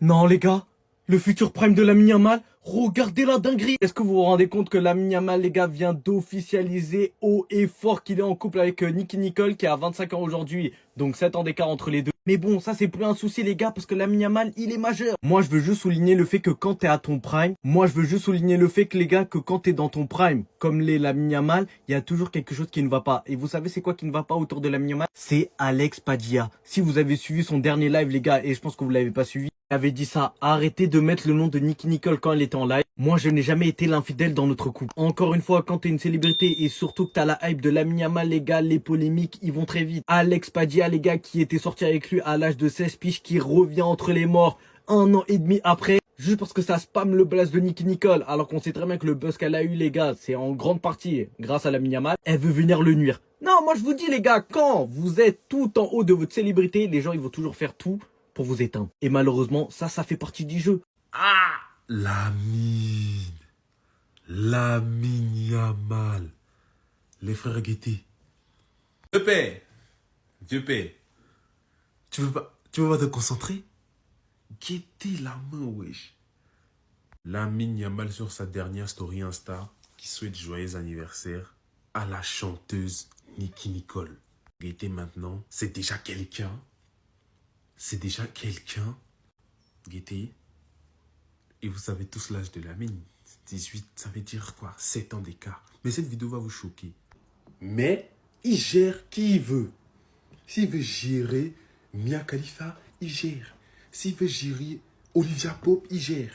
Non les gars, le futur prime de Lamine Yamal, regardez la dinguerie. Est-ce que vous vous rendez compte que Lamine Yamal les gars vient d'officialiser haut et fort qu'il est en couple avec Nicky Nicole qui a 25 ans aujourd'hui, donc 7 ans d'écart entre les deux. Mais bon, ça c'est plus un souci les gars parce que Lamine Yamal il est majeur. Moi je veux juste souligner le fait que quand t'es à ton prime, que les gars que quand t'es dans ton prime, comme les Lamine Yamal, il y a toujours quelque chose qui ne va pas. Et vous savez c'est quoi qui ne va pas autour de Lamine Yamal? C'est Alex Padilla. Si vous avez suivi son dernier live les gars, et je pense que vous l'avez pas suivi, avait dit ça, arrêtez de mettre le nom de Nicky Nicole quand elle était en live. Moi, je n'ai jamais été l'infidèle dans notre couple. Encore une fois, quand t'es une célébrité et surtout que t'as la hype de Lamine Yamal, les gars, les polémiques, ils vont très vite. Alex Padilla, les gars, qui était sorti avec lui à l'âge de 16 piges, qui revient entre les morts 1 an et demi après, juste parce que ça spamme le buzz de Nicky Nicole, alors qu'on sait très bien que le buzz qu'elle a eu, les gars, c'est en grande partie grâce à Lamine Yamal. Elle veut venir le nuire. Non, moi je vous dis, les gars, quand vous êtes tout en haut de votre célébrité, les gens, ils vont toujours faire tout pour vous éteindre. Et malheureusement, ça fait partie du jeu. Ah, Lamine Yamal, les frères Guetté. Dieu paie, Dieu paie. Tu veux pas te concentrer? Guetté la main, wesh. Lamine Yamal sur sa dernière story Insta qui souhaite joyeux anniversaire à la chanteuse Nicky Nicole. Guetté maintenant, c'est déjà quelqu'un. C'est déjà quelqu'un. Guetté. Et vous savez tous l'âge de Lamine. 18, ça veut dire quoi? 7 ans d'écart. Mais cette vidéo va vous choquer. Mais il gère qui il veut. S'il veut gérer Mia Khalifa, il gère. S'il veut gérer Olivia Pope, il gère.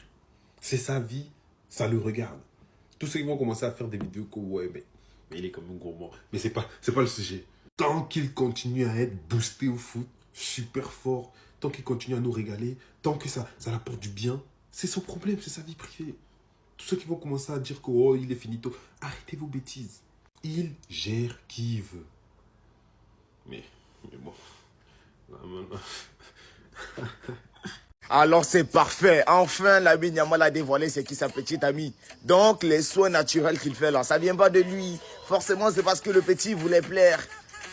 C'est sa vie, ça le regarde. Tous ceux qui vont commencer à faire des vidéos que ouais, mais il est comme un gourmand. Mais c'est pas le sujet. Tant qu'il continue à être boosté au foot, super fort, tant qu'il continue à nous régaler, tant que ça l'apporte du bien, c'est son problème, c'est sa vie privée. Tous ceux qui vont commencer à dire que oh, il est finito, arrêtez vos bêtises. Il gère qui il veut. Mais bon. Alors c'est parfait. Enfin, Lamine Yamal a dévoilé c'est qui sa petite amie. Donc les soins naturels qu'il fait là, ça vient pas de lui. Forcément, c'est parce que le petit voulait plaire.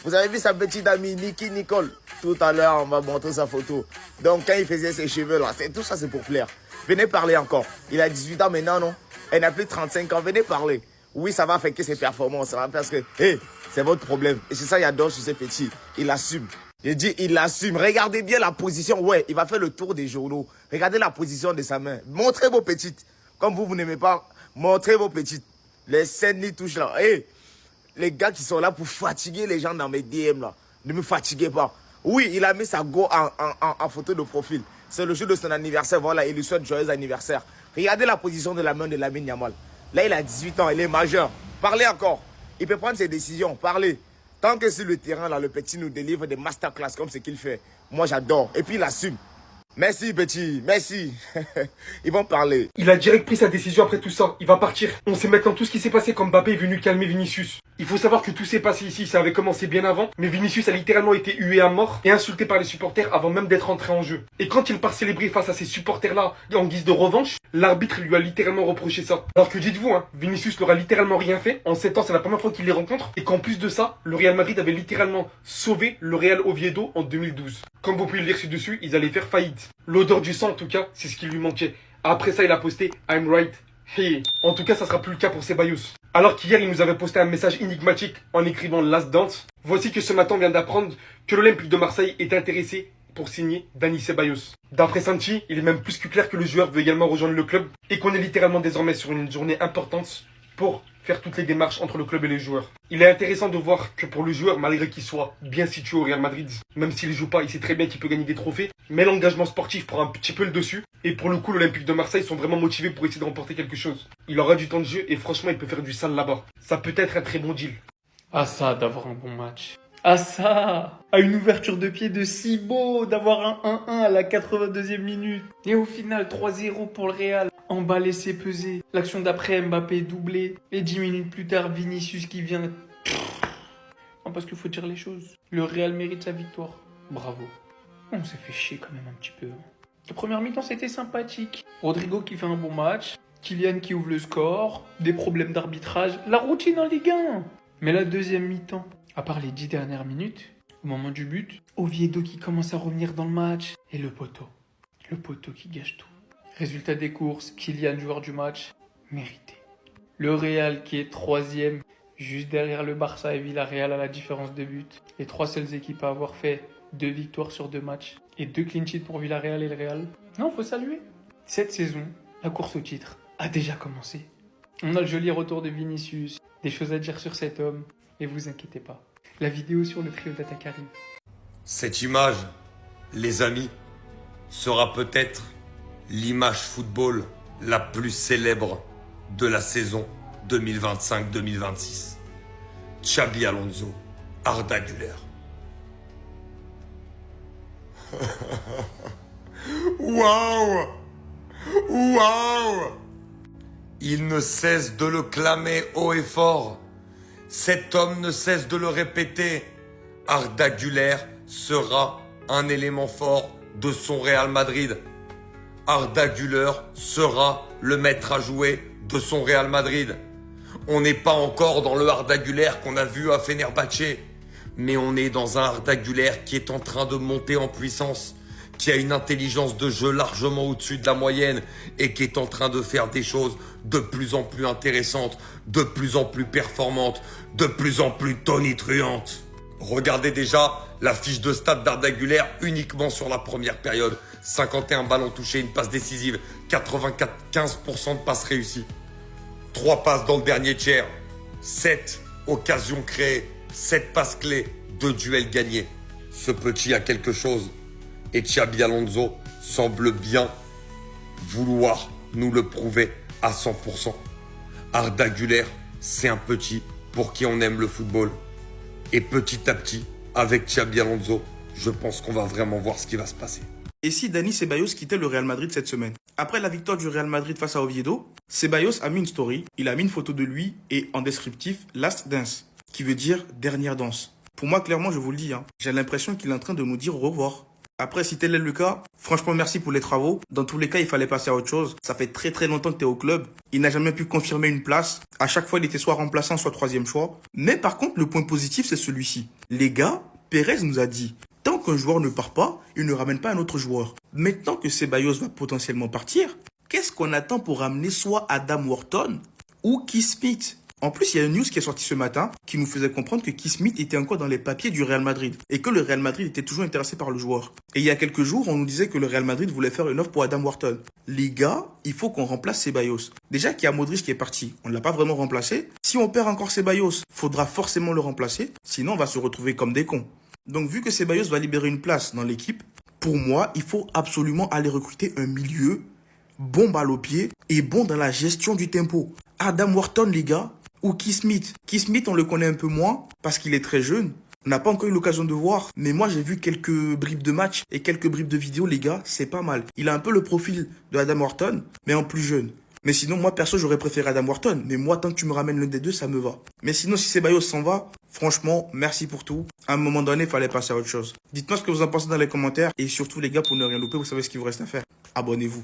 Vous avez vu sa petite amie Nicky Nicole? Tout à l'heure, on va montrer sa photo. Donc quand il faisait ses cheveux là, tout ça c'est pour plaire. Venez parler encore. Il a 18 ans maintenant, non? Elle n'a plus de 35 ans. Venez parler. Oui, ça va affecter ses performances. Ça va parce que, hey, c'est votre problème. Et c'est ça, il adore sur ces petits. Il assume. J'ai dit, il assume. Regardez bien la position. Ouais, il va faire le tour des journaux. Regardez la position de sa main. Montrez vos petites. Comme vous n'aimez pas, montrez vos petites. Les scènes les touchent là. Hey, les gars qui sont là pour fatiguer les gens dans mes DM là. Ne me fatiguez pas. Oui, il a mis sa go en photo de profil. C'est le jour de son anniversaire. Voilà, il lui souhaite joyeux anniversaire. Regardez la position de la main de Lamine Yamal. Là, il a 18 ans, il est majeur. Parlez encore. Il peut prendre ses décisions. Parlez. Tant que sur le terrain, là, le petit nous délivre des masterclass comme ce qu'il fait. Moi, j'adore. Et puis, il assume. Merci, petit. Merci. Ils vont parler. Il a direct pris sa décision après tout ça. Il va partir. On sait maintenant tout ce qui s'est passé quand Mbappé est venu calmer Vinicius. Il faut savoir que tout s'est passé ici. Ça avait commencé bien avant. Mais Vinicius a littéralement été hué à mort et insulté par les supporters avant même d'être entré en jeu. Et quand il part célébrer face à ces supporters-là en guise de revanche, l'arbitre lui a littéralement reproché ça. Alors que dites-vous, hein, Vinicius n'aura littéralement rien fait. En 7 ans, c'est la première fois qu'il les rencontre. Et qu'en plus de ça, le Real Madrid avait littéralement sauvé le Real Oviedo en 2012. Comme vous pouvez le lire ci-dessus, ils allaient faire faillite. L'odeur du sang, en tout cas, c'est ce qui lui manquait. Après ça, il a posté I'm right here. En tout cas, ça sera plus le cas pour Ceballos. Alors qu'hier, il nous avait posté un message énigmatique en écrivant Last Dance. Voici que ce matin, on vient d'apprendre que l'Olympique de Marseille est intéressé pour signer Dani Ceballos. D'après Santi, il est même plus que clair que le joueur veut également rejoindre le club et qu'on est littéralement désormais sur une journée importante pour faire toutes les démarches entre le club et les joueurs. Il est intéressant de voir que pour le joueur, malgré qu'il soit bien situé au Real Madrid, même s'il ne joue pas, il sait très bien qu'il peut gagner des trophées, mais l'engagement sportif prend un petit peu le dessus. Et pour le coup, l'Olympique de Marseille sont vraiment motivés pour essayer de remporter quelque chose. Il aura du temps de jeu et franchement, il peut faire du sale là-bas. Ça peut être un très bon deal. Ah ça, d'avoir un bon match. Ah ça, à une ouverture de pied de Cibo, d'avoir un 1-1 à la 82e minute. Et au final, 3-0 pour le Real. En bas laissé peser. L'action d'après, Mbappé doublé. Et 10 minutes plus tard, Vinicius qui vient... Non, parce qu'il faut dire les choses. Le Real mérite sa victoire. Bravo. On s'est fait chier quand même un petit peu. La première mi-temps, c'était sympathique. Rodrigo qui fait un bon match. Kylian qui ouvre le score. Des problèmes d'arbitrage. La routine en Ligue 1. Mais la deuxième mi-temps, à part les 10 dernières minutes, au moment du but, Oviedo qui commence à revenir dans le match. Et le poteau. Le poteau qui gâche tout. Résultat des courses, Kylian joueur du match, mérité. Le Real qui est 3e, juste derrière le Barça et Villarreal à la différence de but. Les 3 seules équipes à avoir fait 2 victoires sur 2 matchs et 2 clean sheets pour Villarreal et le Real. Non, faut saluer. Cette saison, la course au titre a déjà commencé. On a le joli retour de Vinicius, des choses à dire sur cet homme, et vous inquiétez pas, la vidéo sur le trio d'attaque arrive. Cette image, les amis, sera peut-être l'image football la plus célèbre de la saison 2025-2026. Xabi Alonso, Arda Güler. Waouh! Waouh! Il ne cesse de le clamer haut et fort. Cet homme ne cesse de le répéter. Arda Güler sera un élément fort de son Real Madrid. Arda Güler sera le maître à jouer de son Real Madrid. On n'est pas encore dans le Arda Güler qu'on a vu à Fenerbahçe, mais on est dans un Arda Güler qui est en train de monter en puissance, qui a une intelligence de jeu largement au-dessus de la moyenne et qui est en train de faire des choses de plus en plus intéressantes, de plus en plus performantes, de plus en plus tonitruantes. Regardez déjà la fiche de stats d'Arda Güler uniquement sur la première période. 51 ballons touchés, une passe décisive, 95% de passes réussies. 3 passes dans le dernier tiers, 7 occasions créées, 7 passes clés, 2 duels gagnés. Ce petit a quelque chose et Xabi Alonso semble bien vouloir nous le prouver à 100%. Arda Güler, c'est un petit pour qui on aime le football. Et petit à petit, avec Xabi Alonso, je pense qu'on va vraiment voir ce qui va se passer. Et si Dani Ceballos quittait le Real Madrid cette semaine? Après la victoire du Real Madrid face à Oviedo, Ceballos a mis une story, il a mis une photo de lui et en descriptif Last Dance, qui veut dire dernière danse. Pour moi, clairement, je vous le dis, j'ai l'impression qu'il est en train de nous dire au revoir. Après, si tel est le cas, franchement, merci pour les travaux. Dans tous les cas, il fallait passer à autre chose. Ça fait très longtemps que tu es au club. Il n'a jamais pu confirmer une place. À chaque fois, il était soit remplaçant, soit 3e choix. Mais par contre, le point positif, c'est celui-ci. Les gars, Pérez nous a dit, tant qu'un joueur ne part pas, il ne ramène pas un autre joueur. Maintenant que Ceballos va potentiellement partir, qu'est-ce qu'on attend pour ramener soit Adam Wharton ou Keith Smith? En plus, il y a une news qui est sortie ce matin qui nous faisait comprendre que Keith Smith était encore dans les papiers du Real Madrid et que le Real Madrid était toujours intéressé par le joueur. Et il y a quelques jours, on nous disait que le Real Madrid voulait faire une offre pour Adam Wharton. Les gars, il faut qu'on remplace Ceballos. Déjà qu'il y a Modric qui est parti, on ne l'a pas vraiment remplacé. Si on perd encore Ceballos, faudra forcément le remplacer, sinon on va se retrouver comme des cons. Donc vu que Ceballos va libérer une place dans l'équipe, pour moi, il faut absolument aller recruter un milieu bon balle au pied et bon dans la gestion du tempo. Adam Wharton, les gars, ou Keith Smith. Keith Smith, on le connaît un peu moins parce qu'il est très jeune. On n'a pas encore eu l'occasion de voir, mais moi j'ai vu quelques bribes de match et quelques bribes de vidéos, les gars, c'est pas mal. Il a un peu le profil de Adam Wharton, mais en plus jeune. Mais sinon, moi perso, j'aurais préféré Adam Wharton, mais moi tant que tu me ramènes l'un des deux, ça me va. Mais sinon, si Ceballos s'en va, franchement, merci pour tout. À un moment donné, il fallait passer à autre chose. Dites-moi ce que vous en pensez dans les commentaires et surtout les gars, pour ne rien louper, vous savez ce qu'il vous reste à faire. Abonnez-vous.